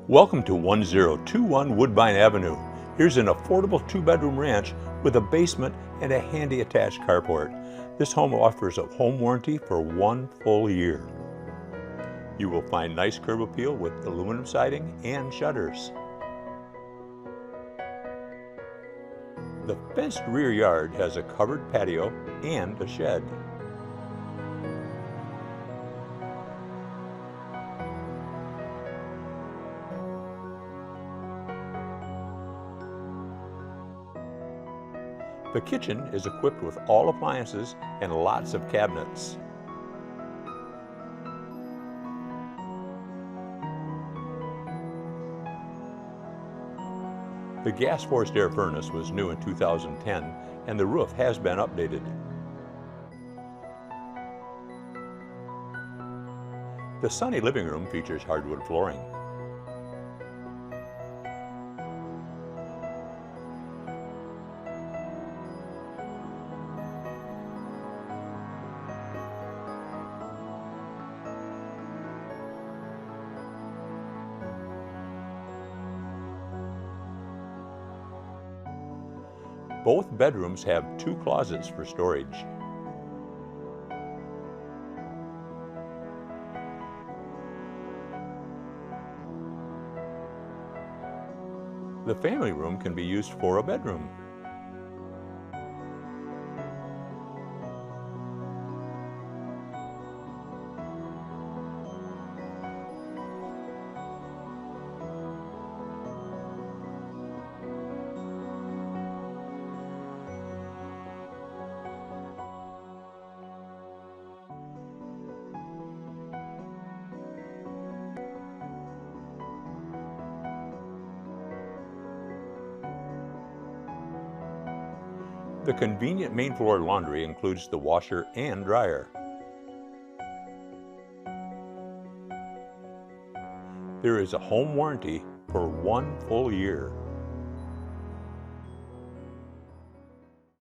Welcome to 1021 Woodbine Avenue. Here's an affordable two-bedroom ranch with a basement and a handy attached carport. This home offers a home warranty for 1 full year. You will find nice curb appeal with aluminum siding and shutters. The fenced rear yard has a covered patio and a shed. The kitchen is equipped with all appliances and lots of cabinets. The gas forced air furnace was new in 2010 and the roof has been updated. The sunny living room features hardwood flooring. Both bedrooms have 2 closets for storage. The family room can be used for a bedroom. The convenient main floor laundry includes the washer and dryer. There is a home warranty for 1 full year.